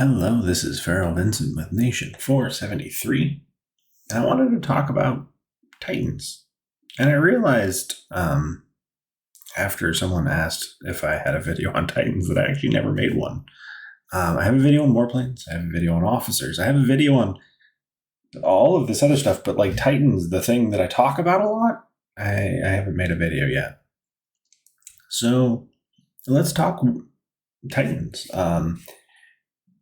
Hello, this is Farrell Vincent with Nation 473, and I wanted to talk about Titans. And I realized after someone asked if I had a video on Titans that I actually never made one. I have a video on warplanes, I have a video on officers, I have a video on all of this other stuff, but like Titans, the thing that I talk about a lot, I haven't made a video yet. So let's talk Titans.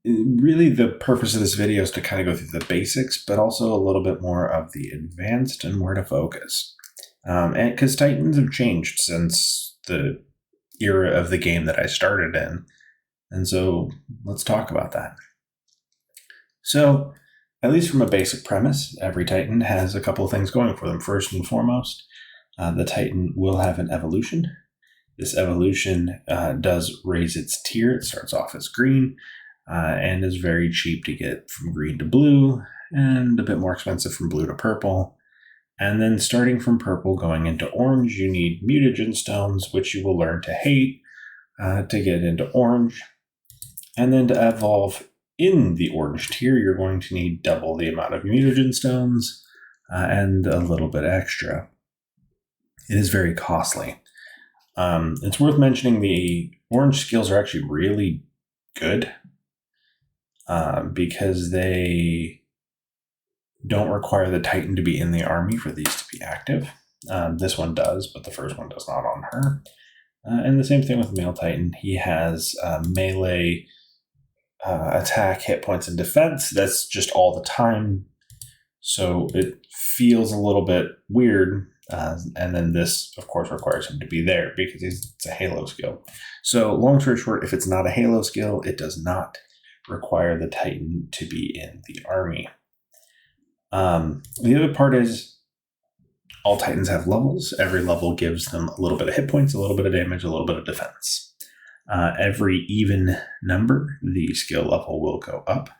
Really, the purpose of this video is to kind of go through the basics, but also a little bit more of the advanced and where to focus. And because Titans have changed since the era of the game that I started in. And so let's talk about that. So, at least from a basic premise, every Titan has a couple of things going for them. First and foremost, the Titan will have an evolution. This evolution does raise its tier. It starts off as green. And is very cheap to get from green to blue, and a bit more expensive from blue to purple. And then starting from purple going into orange, you need mutagen stones, which you will learn to hate to get into orange. And then to evolve in the orange tier, you're going to need double the amount of mutagen stones and a little bit extra. It is very costly. It's worth mentioning the orange skills are actually really good. Because they don't require the Titan to be in the army for these to be active. This one does, but the first one does not on her. And the same thing with male Titan. He has melee attack, hit points, and defense. That's just all the time. So it feels a little bit weird. And then this, of course, requires him to be there because it's a Halo skill. So long story short, if it's not a Halo skill, it does not require the Titan to be in the army. The other part is all Titans have levels. Every level gives them a little bit of hit points, a little bit of damage, a little bit of defense. Every even number, the skill level will go up.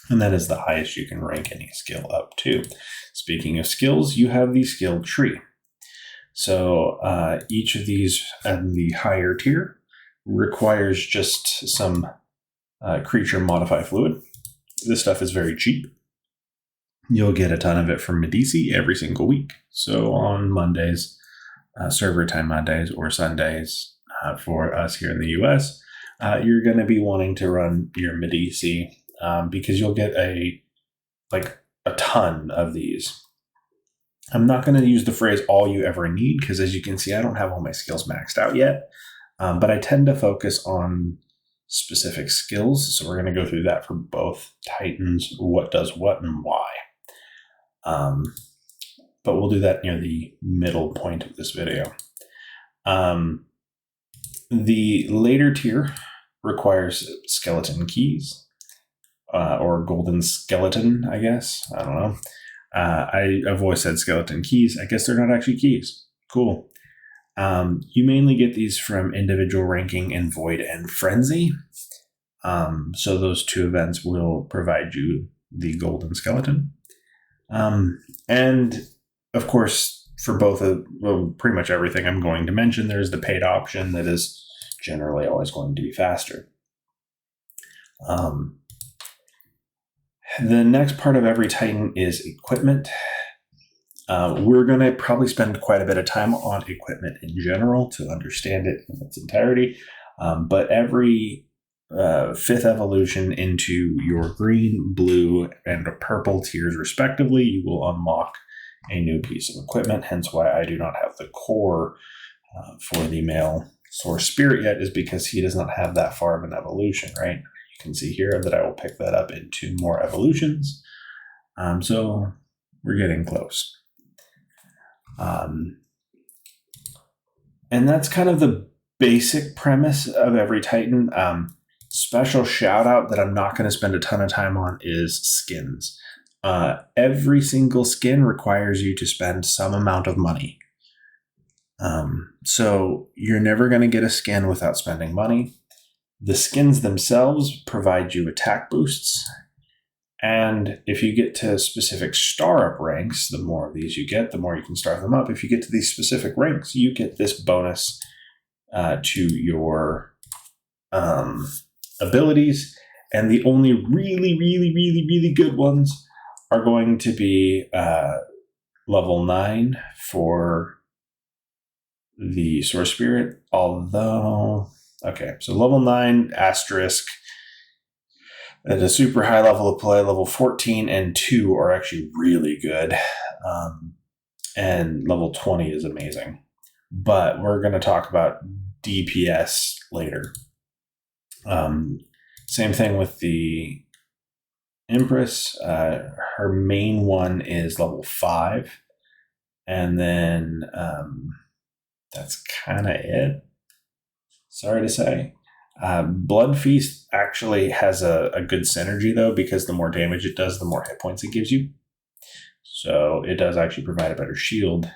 And that is the highest you can rank any skill up to. Speaking of skills, you have the skill tree. So each of these at the higher tier requires just some creature modify fluid. This stuff is very cheap. You'll get a ton of it from Medici every single week. So on Mondays, server time Mondays or Sundays for us here in the US, you're going to be wanting to run your Medici because you'll get a ton of these. I'm not going to use the phrase all you ever need because as you can see, I don't have all my skills maxed out yet, but I tend to focus on specific skills. So we're going to go through that for both Titans, what does what and why. But we'll do that near the middle point of this video. The later tier requires skeleton keys or golden skeleton, I guess. I don't know. I've always said skeleton keys. I guess they're not actually keys. Cool. You mainly get these from individual ranking in Void and Frenzy. So those two events will provide you the golden skeleton. And of course, for both pretty much everything I'm going to mention, there's the paid option that is generally always going to be faster. The next part of every Titan is equipment. We're going to probably spend quite a bit of time on equipment in general to understand it in its entirety. But every fifth evolution into your green, blue, and purple tiers respectively, you will unlock a new piece of equipment. Hence why I do not have the core for the male Source Spirit yet, is because he does not have that far of an evolution, right? You can see here that I will pick that up in 2 more evolutions. So we're getting close. And that's kind of the basic premise of every Titan. Special shout out that I'm not going to spend a ton of time on is skins. Every single skin requires you to spend some amount of money. So you're never going to get a skin without spending money. The skins themselves provide you attack boosts. And if you get to specific star up ranks, the more of these you get, the more you can star them up. If you get to these specific ranks, you get this bonus to your abilities. And the only really, really, really, really good ones are going to be level 9 for the Source Spirit. Although, okay, so level 9 asterisk at a super high level of play, level 14 and 2 are actually really good. And level 20 is amazing. But we're going to talk about DPS later. Same thing with the Empress. Her main one is level 5. And then that's kind of it. Sorry to say. Blood Feast actually has a good synergy, though, because the more damage it does, the more hit points it gives you. So it does actually provide a better shield,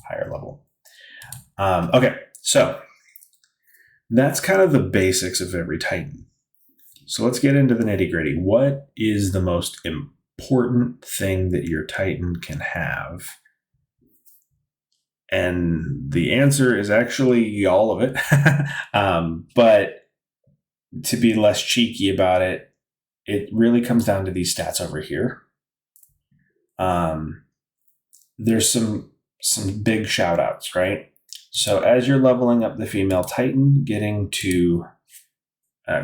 higher level. Okay, so that's kind of the basics of every Titan. So let's get into the nitty-gritty. What is the most important thing that your Titan can have? And the answer is actually all of it. But to be less cheeky about it, it really comes down to these stats over here. There's some big shout outs, right? So as you're leveling up the female Titan, getting to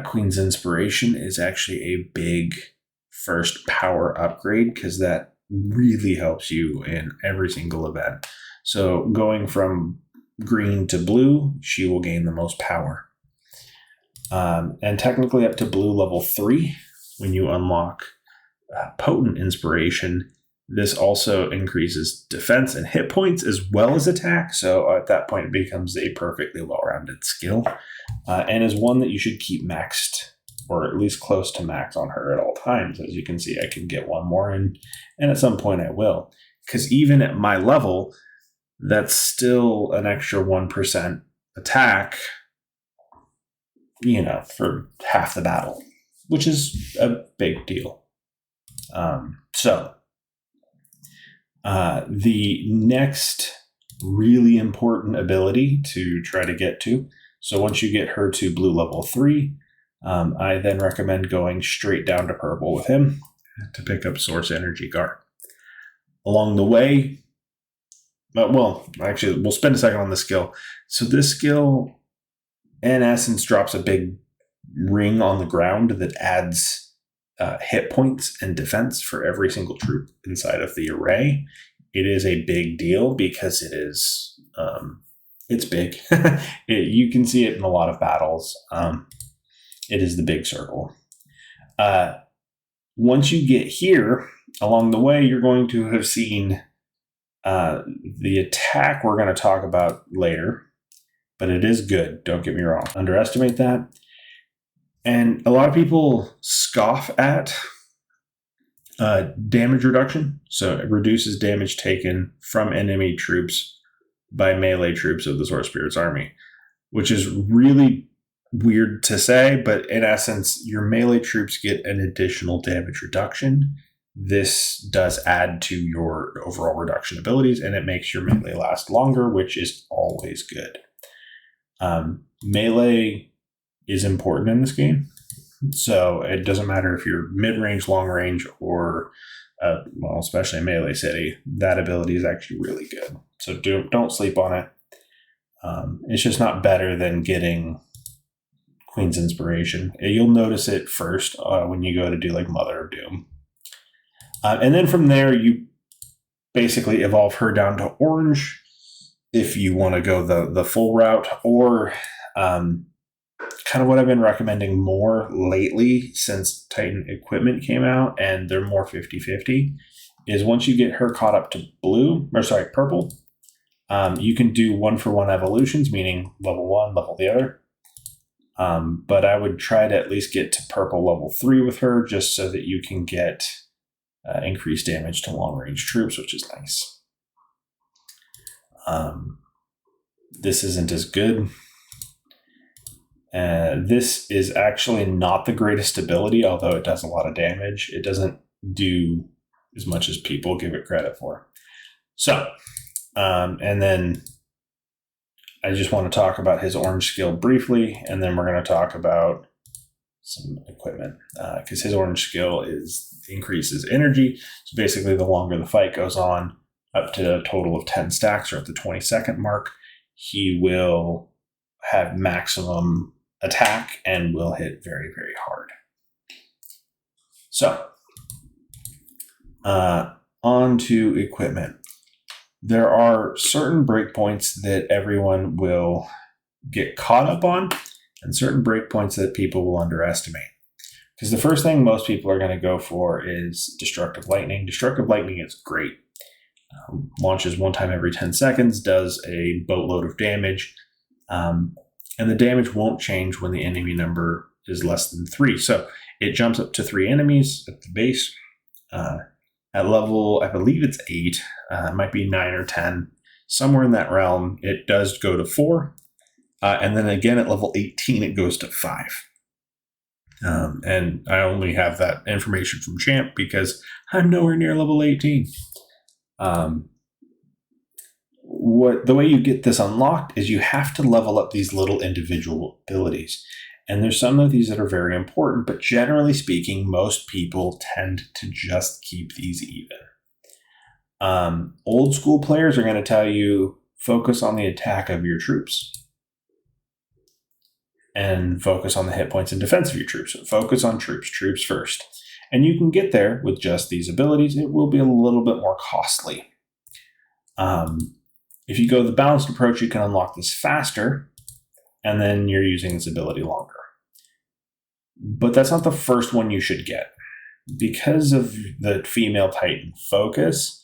Queen's Inspiration is actually a big first power upgrade, because that really helps you in every single event. So going from green to blue, she will gain the most power. And technically up to blue level 3, when you unlock Potent Inspiration, this also increases defense and hit points as well as attack. So at that point, it becomes a perfectly well-rounded skill, and is one that you should keep maxed, or at least close to max on her at all times. As you can see, I can get one more, and at some point I will. Because even at my level, that's still an extra 1% attack, for half the battle, which is a big deal. The next really important ability to try to get to, so once you get her to blue level 3, I then recommend going straight down to purple with him to pick up Source Energy Guard. Along the way, we'll spend a second on this skill. So this skill, in essence, drops a big ring on the ground that adds hit points and defense for every single troop inside of the array. It is a big deal because it is, it's big. You can see it in a lot of battles. It is the big circle. Once you get here, along the way, you're going to have seen the attack we're going to talk about later, but it is good. Don't get me wrong. Underestimate that. And a lot of people scoff at damage reduction. So it reduces damage taken from enemy troops by melee troops of the Source Spirit's army, which is really weird to say, but in essence, your melee troops get an additional damage reduction. This does add to your overall reduction abilities, and it makes your melee last longer, which is always good. Melee is important in this game. So it doesn't matter if you're mid-range, long-range, or, especially in Melee City, that ability is actually really good. So don't sleep on it. It's just not better than getting Queen's Inspiration. You'll notice it first when you go to do like Mother of Doom. And then from there, you basically evolve her down to orange if you want to go the full route, or kind of what I've been recommending more lately since Titan equipment came out, and they're more 50-50, is once you get her caught up to purple, you can do 1-for-1 evolutions, meaning level 1, level the other. But I would try to at least get to purple level 3 with her, just so that you can get increased damage to long-range troops, which is nice. This isn't as good. This is actually not the greatest ability, although it does a lot of damage. It doesn't do as much as people give it credit for. So, and then I just want to talk about his orange skill briefly, and then we're going to talk about some equipment, because his orange skill increases energy. So basically, the longer the fight goes on, up to a total of 10 stacks or at the 20-second mark, he will have maximum attack and will hit very, very hard. So, on to equipment. There are certain breakpoints that everyone will get caught up on, and certain breakpoints that people will underestimate. Because the first thing most people are going to go for is Destructive Lightning. Destructive Lightning is great. Launches one time every 10 seconds, does a boatload of damage, and the damage won't change when the enemy number is less than 3. So it jumps up to 3 enemies at the base. At level, I believe it's 8, it might be 9 or 10, somewhere in that realm, it does go to 4. And then again at level 18, it goes to 5. And I only have that information from Champ because I'm nowhere near level 18. The way you get this unlocked is you have to level up these little individual abilities. And there's some of these that are very important, but generally speaking, most people tend to just keep these even. Old school players are going to tell you focus on the attack of your troops and focus on the hit points and defense of your troops. So focus on troops first. And you can get there with just these abilities. It will be a little bit more costly. If you go the balanced approach, you can unlock this faster, and then you're using this ability longer. But that's not the first one you should get. Because of the female Titan focus,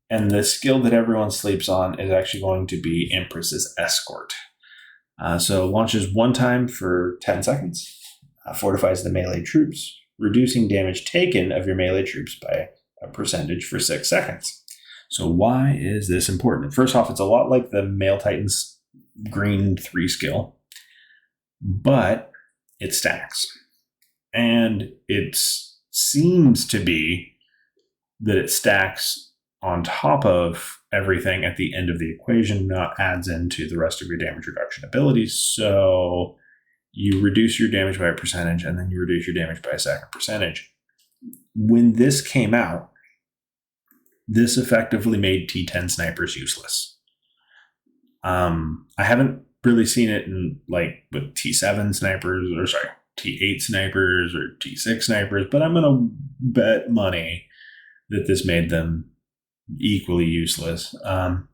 and the skill that everyone sleeps on is actually going to be Empress's Escort. So launches one time for 10 seconds, fortifies the melee troops, reducing damage taken of your melee troops by a percentage for 6 seconds. So why is this important? First off, it's a lot like the male Titan's green 3 skill, but it stacks. And it seems to be that it stacks on top of everything at the end of the equation, not adds into the rest of your damage reduction abilities. So you reduce your damage by a percentage, and then you reduce your damage by a second percentage. When this came out, this effectively made T10 snipers useless. I haven't really seen it in with T7 snipers, T8 snipers or T6 snipers, but I'm going to bet money that this made them equally useless. The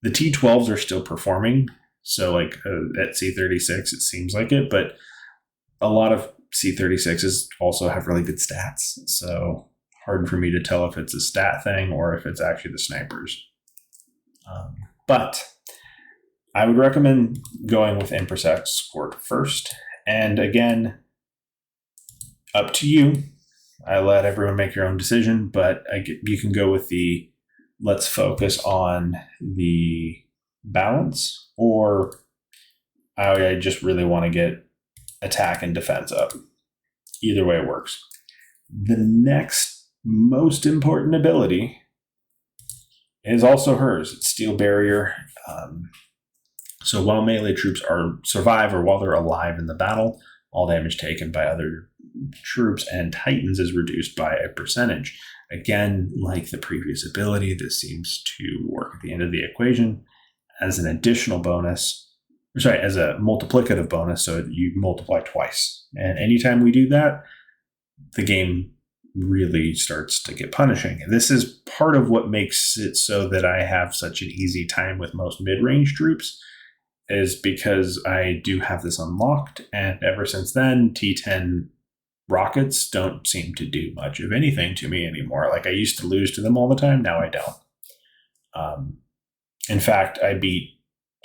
T12s are still performing, so at C36 it seems like it, but a lot of C36s also have really good stats, so hard for me to tell if it's a stat thing or if it's actually the snipers. But I would recommend going with Empress Escort first, and again, up to you. I let everyone make your own decision, but you can go with the let's focus on the balance, or I just really want to get attack and defense up. Either way works. The next most important ability is also hers. It's Steel Barrier. So while melee troops survive or while they're alive in the battle, all damage taken by other troops and Titans is reduced by a percentage. Again, like the previous ability, this seems to work at the end of the equation as an additional bonus. As a multiplicative bonus, so you multiply twice. And anytime we do that, the game really starts to get punishing. And this is part of what makes it so that I have such an easy time with most mid-range troops, is because I do have this unlocked, and ever since then, T10 rockets don't seem to do much of anything to me anymore. I used to lose to them all the time, now I don't. In fact, I beat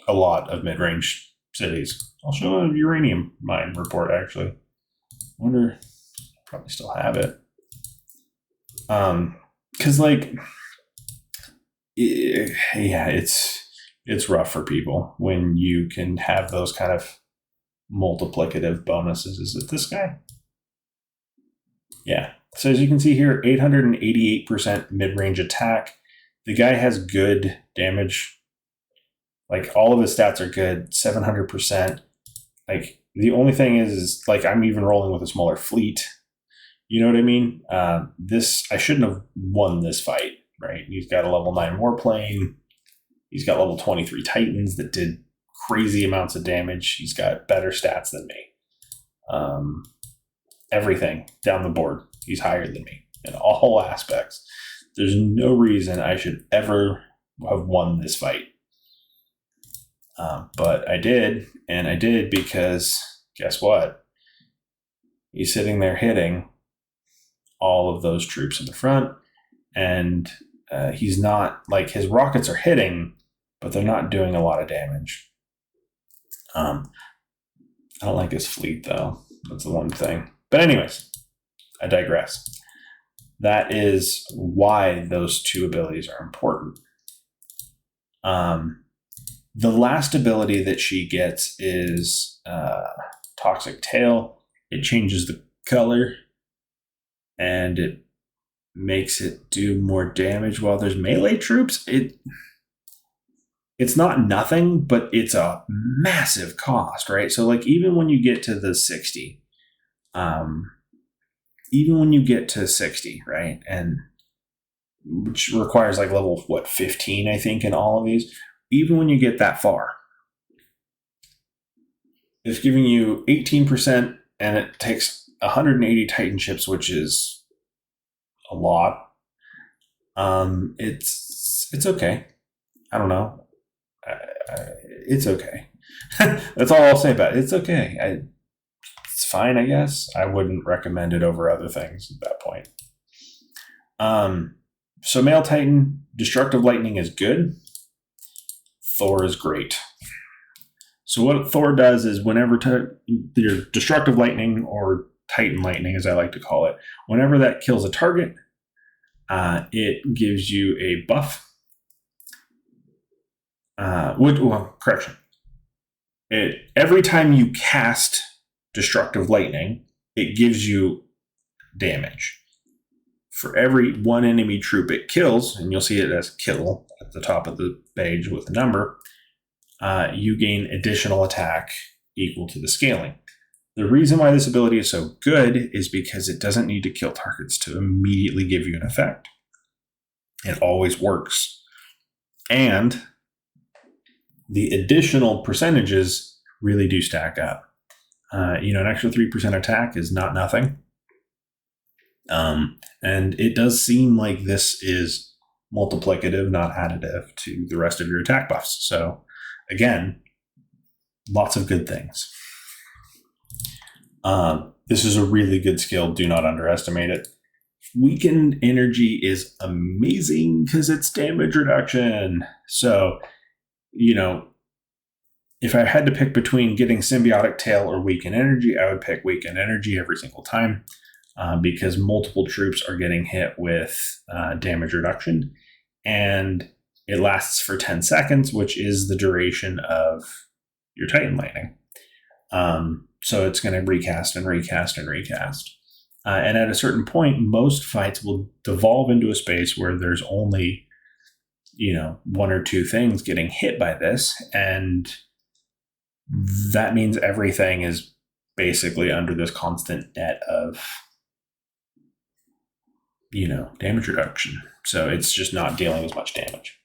a lot of mid-range cities. I'll show a uranium mine report, actually. I wonder, I probably still have it. Because, it's rough for people when you can have those kind of multiplicative bonuses. Is it this guy? Yeah. So as you can see here, 888% mid-range attack. The guy has good damage. All of his stats are good. 700%. The only thing is like I'm even rolling with a smaller fleet. You know what I mean? I shouldn't have won this fight, right? He's got a level 9 warplane. He's got level 23 Titans that did crazy amounts of damage. He's got better stats than me. Everything down the board, he's higher than me in all aspects. There's no reason I should ever have won this fight. But I did, and I did because guess what? He's sitting there hitting all of those troops in the front, and he's not, like, his rockets are hitting, but they're not doing a lot of damage. I don't like his fleet, though. That's the one thing. But anyways, I digress. That is why those two abilities are important. The last ability that she gets is Toxic Tail. It changes the color, and it makes it do more damage while there's melee troops. It's not nothing, but it's a massive cost, right? So like even when you get to the 60, right, and which requires like level 15, I think, in all of these. Even when you get that far, it's giving you 18%, and it takes 180 Titan ships, which is a lot. It's okay. I don't know. It's okay. That's all I'll say about it. It's okay. It's fine, I guess. I wouldn't recommend it over other things at that point. So Male Titan, Destructive Lightning is good. Thor is great. So what Thor does is whenever your Destructive Lightning, or Titan Lightning as I like to call it, whenever that kills a target, it gives you a buff. Correction. Every time you cast Destructive Lightning, it gives you damage. For every one enemy troop it kills, and you'll see it as kill at the top of the page with the number, you gain additional attack equal to the scaling. The reason why this ability is so good is because it doesn't need to kill targets to immediately give you an effect. It always works. And the additional percentages really do stack up. An extra 3% attack is not nothing. And it does seem like this is multiplicative, not additive to the rest of your attack buffs. So again, lots of good things. This is a really good skill. Do not underestimate it. Weakened energy is amazing because it's damage reduction. So, if I had to pick between getting Symbiotic Tail or Weakened Energy, I would pick Weakened Energy every single time. Because multiple troops are getting hit with damage reduction, and it lasts for 10 seconds, which is the duration of your Titan Lightning. So it's going to recast and recast and recast. And at a certain point, most fights will devolve into a space where there's only, one or two things getting hit by this, and that means everything is basically under this constant net of damage reduction. So it's just not dealing as much damage.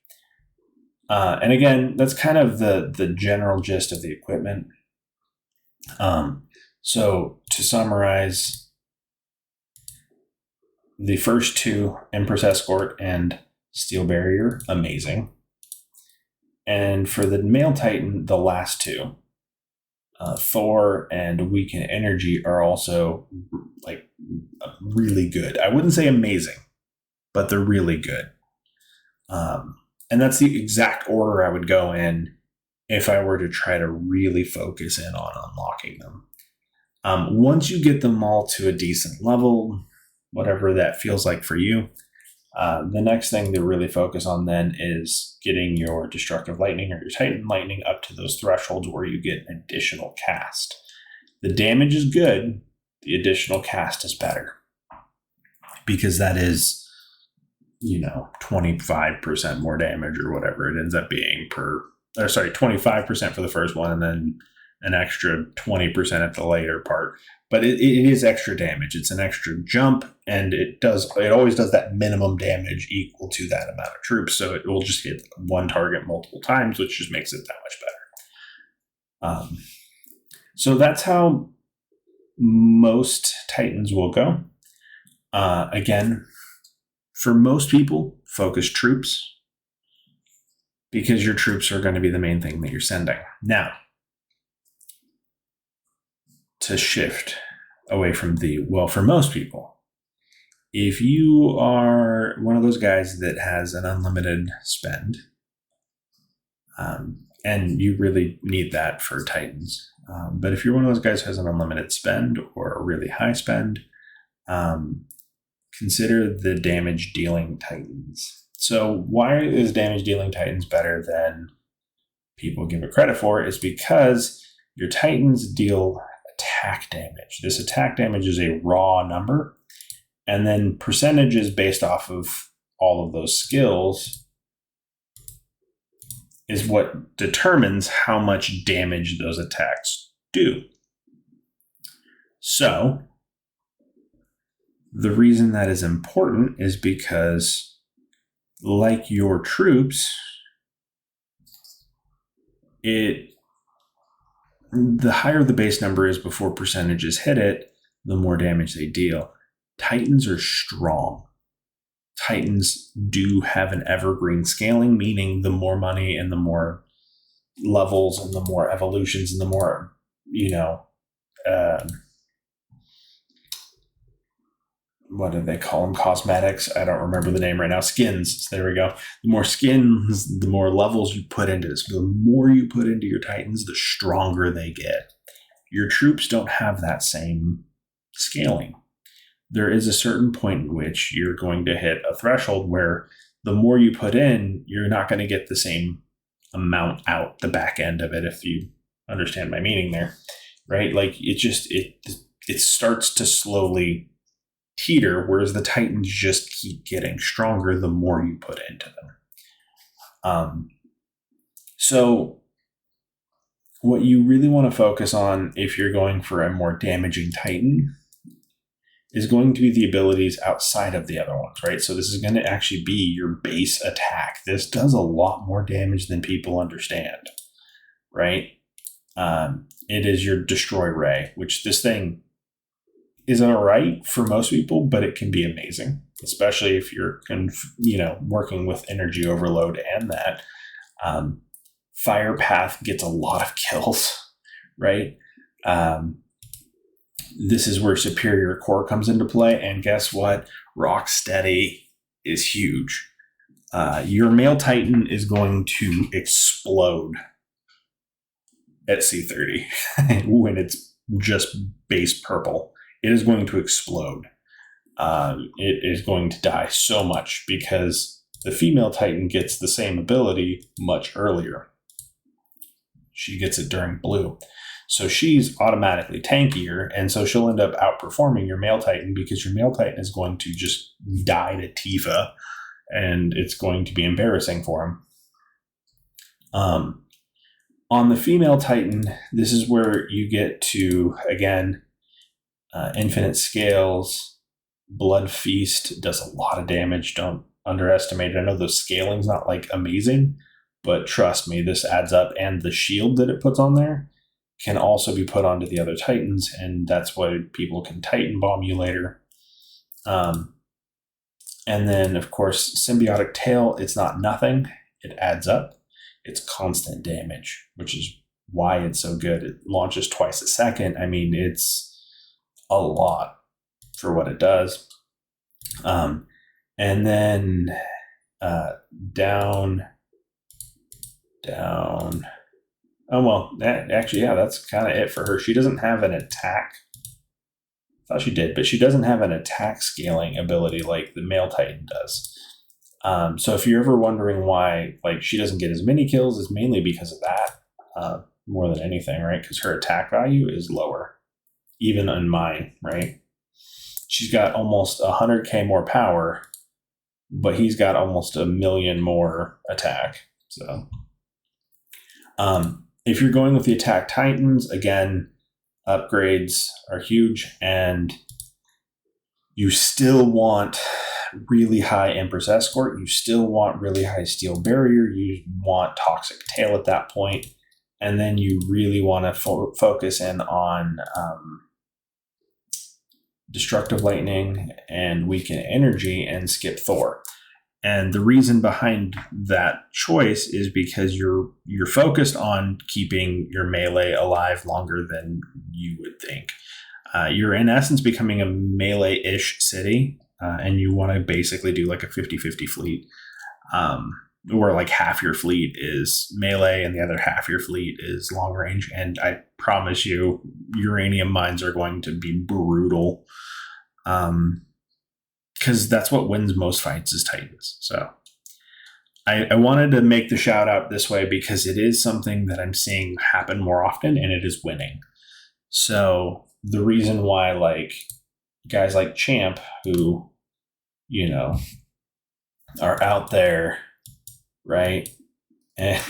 And again, that's kind of the general gist of the equipment. So to summarize, the first two, Empress Escort and Steel Barrier, amazing. And for the Male Titan, the last two, Thor and Weakened Energy, are also really good. I wouldn't say amazing, but they're really good. And that's the exact order I would go in if I were to try to really focus in on unlocking them. Once you get them all to a decent level, whatever that feels like for you, the next thing to really focus on then is getting your Destructive Lightning or your Titan Lightning up to those thresholds where you get an additional cast. The damage is good, the additional cast is better, because that is, 25% more damage or whatever it ends up being 25% for the first one, and then an extra 20% at the later part. But it is extra damage. It's an extra jump, and it always does that minimum damage equal to that amount of troops. So it will just hit one target multiple times, which just makes it that much better. So that's how most Titans will go. Again, for most people, focus troops, because your troops are going to be the main thing that you're sending. Now, to shift away from for most people, if you are one of those guys that has an unlimited spend, and you really need that for Titans, but if you're one of those guys who has an unlimited spend or a really high spend, consider the damage dealing Titans. So why is damage dealing Titans better than people give it credit for? Is because your Titans deal attack damage. This attack damage is a raw number, and then percentages based off of all of those skills is what determines how much damage those attacks do. So the reason that is important is because, like your troops, the higher the base number is before percentages hit it, the more damage they deal. Titans are strong. Titans do have an evergreen scaling, meaning the more money and the more levels and the more evolutions and the more, what do they call them? Cosmetics. I don't remember the name right now. Skins. There we go. The more skins, the more levels you put into this. The more you put into your Titans, the stronger they get. Your troops don't have that same scaling. There is a certain point in which you're going to hit a threshold where the more you put in, you're not going to get the same amount out the back end of it, if you understand my meaning there, right? Like it starts to slowly teeter, whereas the Titans just keep getting stronger the more you put into them. So what you really want to focus on if you're going for a more damaging Titan is going to be the abilities outside of the other ones, right? So this is going to actually be your base attack. This does a lot more damage than people understand, right? It is your Destroy Ray, which this thing is all right for most people, but it can be amazing, especially if you're working with energy overload and that. Fire Path gets a lot of kills, right? This is where Superior Core comes into play, and guess what? Rocksteady is huge. Your male Titan is going to explode at C30 when it's just base purple. It is going to explode. It is going to die so much because the female Titan gets the same ability much earlier. She gets it during blue. So she's automatically tankier, and so she'll end up outperforming your male Titan because your male Titan is going to just die to Tifa, and it's going to be embarrassing for him. On the female Titan, this is where you get to, again, Infinite Scales. Blood Feast does a lot of damage. Don't underestimate it. I know the scaling's not like amazing, but trust me, this adds up. And the shield that it puts on there can also be put onto the other Titans, and that's why people can Titan bomb you later. And then, of course, Symbiotic Tail, it's not nothing. It adds up. It's constant damage, which is why it's so good. It launches twice a second. I mean, it's a lot for what it does. And then down. Oh, well, that's kind of it for her. She doesn't have an attack. I thought she did, but she doesn't have an attack scaling ability like the male Titan does. So if you're ever wondering why she doesn't get as many kills, it's mainly because of that, more than anything, right? Because her attack value is lower, even on mine, right? She's got almost 100k more power, but he's got almost 1 million more attack. So, if you're going with the attack titans, again, upgrades are huge, and you still want really high Empress Escort. You still want really high Steel Barrier. You want Toxic Tail at that point. And then you really want to focus in on Destructive Lightning and Weaken Energy and skip Thor. And the reason behind that choice is because you're focused on keeping your melee alive longer than you would think. You're in essence becoming a melee-ish city, and you want to basically do like a 50-50 fleet, where like half your fleet is melee and the other half your fleet is long range. And I promise you, uranium mines are going to be brutal. Because that's what wins most fights is Titans. So I wanted to make the shout out this way because it is something that I'm seeing happen more often, and it is winning. So the reason why like guys like Champ, who, you know, are out there, right, and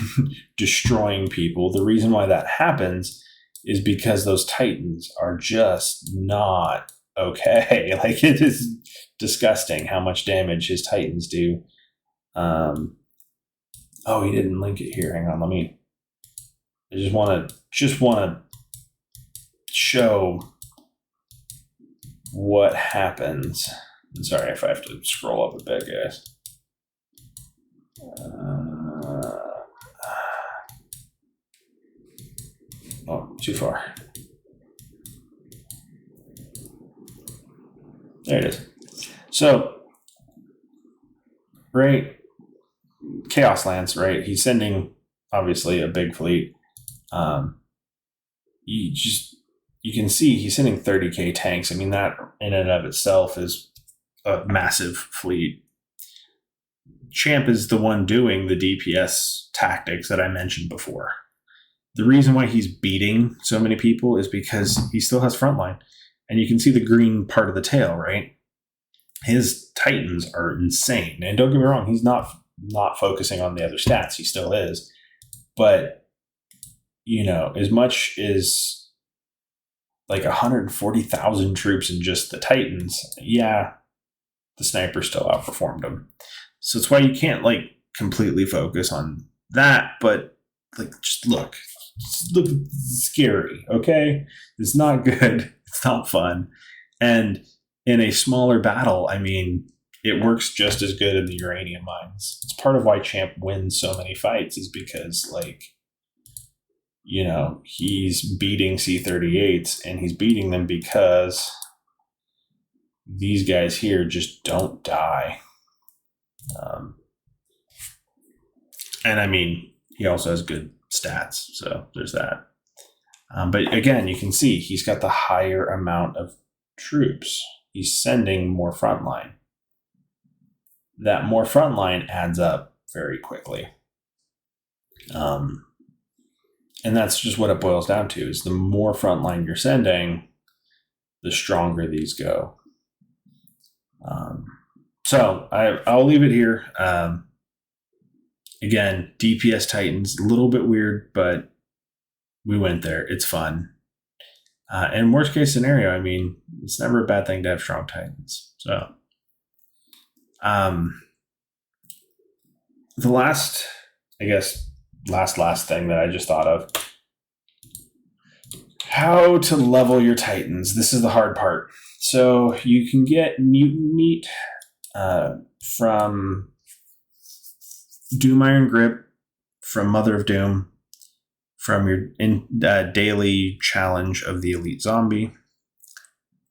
destroying people, the reason why that happens is because those Titans are just not okay. Like, it is disgusting how much damage his Titans do. Oh, he didn't link it here. Hang on, I just want to show what happens. I'm sorry if I have to scroll up a bit, guys. Oh, too far. There it is. So, right, Chaos Lance, right? He's sending obviously a big fleet. You can see he's sending 30k tanks. I mean, that in and of itself is a massive fleet. Champ is the one doing the DPS tactics that I mentioned before. The reason why he's beating so many people is because he still has frontline. And you can see the green part of the tail, right? His Titans are insane. And don't get me wrong, he's not focusing on the other stats. He still is. But, you know, as much as like 140,000 troops in just the Titans, yeah, the sniper still outperformed him. So it's why you can't like completely focus on that, but like just look scary, okay? It's not good. It's not fun. And in a smaller battle, I mean, it works just as good in the uranium mines. It's part of why Champ wins so many fights is because, like, you know, he's beating C-38s, and he's beating them because these guys here just don't die. And I mean, he also has good stats, so there's that. But again, you can see he's got the higher amount of troops. He's sending more frontline. That more frontline adds up very quickly. And that's just what it boils down to, is the more frontline you're sending, the stronger these go. So I'll leave it here. Again, DPS Titans, a little bit weird, but we went there. It's fun. And worst case scenario, I mean, it's never a bad thing to have strong Titans. So, the last thing that I just thought of, how to level your Titans. This is the hard part. So you can get mutant meat from Doom Iron Grip, from Mother of Doom, from your daily challenge of the Elite Zombie.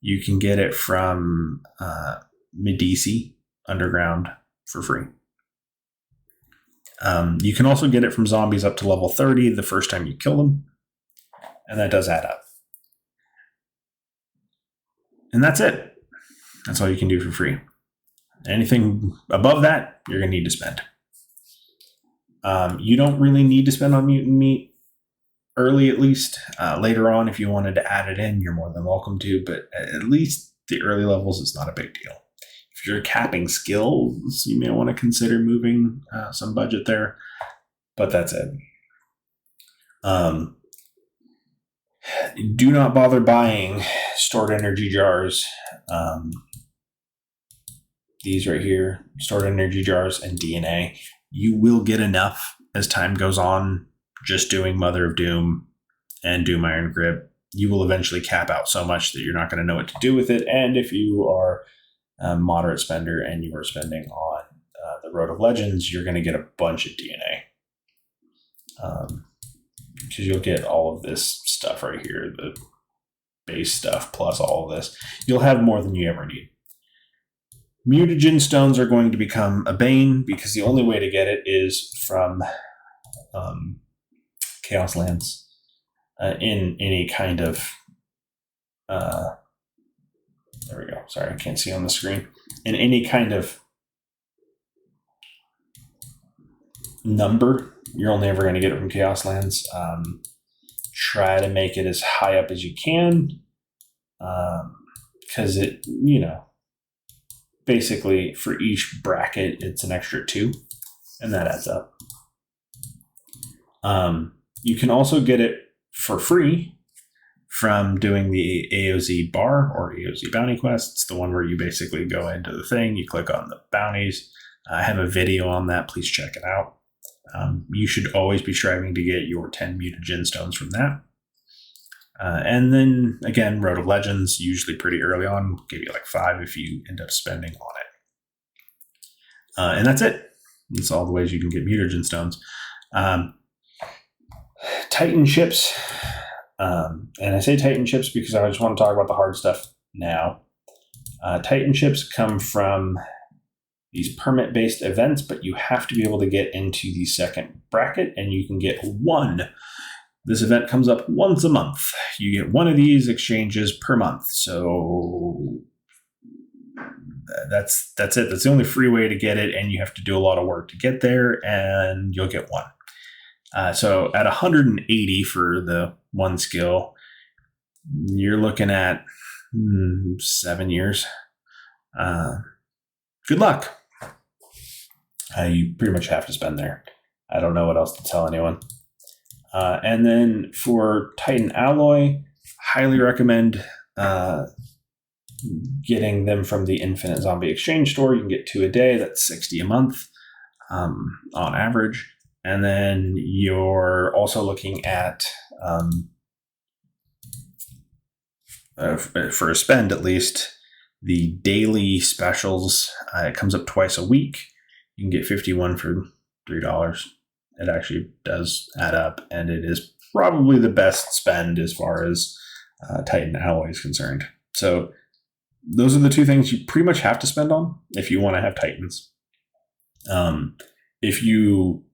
You can get it from Medici Underground for free. You can also get it from zombies up to level 30 the first time you kill them. And that does add up. And that's it. That's all you can do for free. Anything above that, you're going to need to spend. You don't really need to spend on mutant meat early, at least. Later on, if you wanted to add it in, you're more than welcome to. But at least the early levels, it's not a big deal. If you're capping skills, you may want to consider moving some budget there. But that's it. Do not bother buying stored energy jars. These right here, stored energy jars and DNA. You will get enough as time goes on just doing Mother of Doom and Doom Iron Grip. You will eventually cap out so much that you're not going to know what to do with it. And if you are a moderate spender and you are spending on the Road of Legends, you're going to get a bunch of DNA. Because you'll get all of this stuff right here, the base stuff plus all of this. You'll have more than you ever need. Mutagen stones are going to become a bane because the only way to get it is from Chaos Lands in any kind of there we go. Sorry, I can't see on the screen. In any kind of number, you're only ever going to get it from Chaos Lands. Try to make it as high up as you can because it, basically for each bracket, it's an extra 2, and that adds up. You can also get it for free from doing the AOZ bar or AOZ bounty quest. It's the one where you basically go into the thing, you click on the bounties. I have a video on that. Please check it out. You should always be striving to get your 10 mutagen stones from that. And then, again, Road of Legends, usually pretty early on. Give you like 5 if you end up spending on it. And that's it. That's all the ways you can get mutagen stones. Titan ships. And I say Titan ships because I just want to talk about the hard stuff now. Titan ships come from these permit-based events, but you have to be able to get into the second bracket, and you can get 1. This event comes up once a month. You get 1 of these exchanges per month. So that's it. That's the only free way to get it, and you have to do a lot of work to get there, and you'll get 1. So at 180 for the 1 skill, you're looking at 7 years. Good luck. You pretty much have to spend there. I don't know what else to tell anyone. And then for Titan Alloy, highly recommend getting them from the Infinite Zombie Exchange store. You can get 2 a day. That's 60 a month on average. And then you're also looking at, for a spend at least, the daily specials. It comes up twice a week. You can get 51 for $3. It actually does add up, and it is probably the best spend as far as Titan Alloy is concerned. So those are the 2 things you pretty much have to spend on if you want to have Titans. If you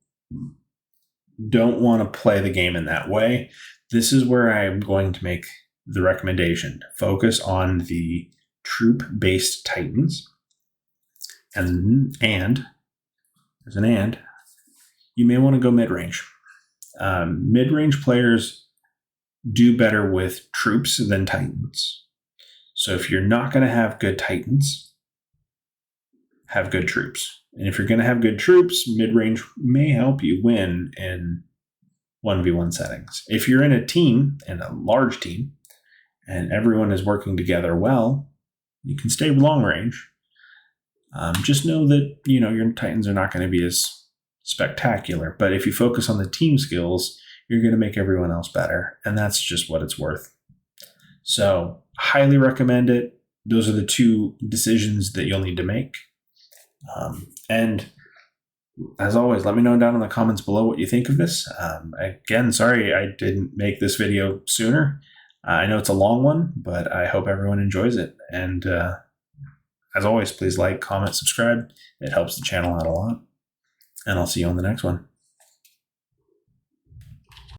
don't want to play the game in that way, this is where I'm going to make the recommendation. Focus on the troop-based Titans. And there's an and. You may want to go mid-range. Mid-range players do better with troops than Titans. So if you're not going to have good Titans, have good troops. And if you're going to have good troops, mid-range may help you win in 1v1 settings. If you're in a team, in a large team, and everyone is working together well, you can stay long range. Just know that, your Titans are not going to be as spectacular. But if you focus on the team skills, you're going to make everyone else better. And that's just what it's worth. So highly recommend it. Those are the 2 decisions that you'll need to make. And as always, let me know down in the comments below what you think of this. Again, sorry I didn't make this video sooner. I know it's a long one, but I hope everyone enjoys it. And as always, please like, comment, subscribe. It helps the channel out a lot. And I'll see you on the next one.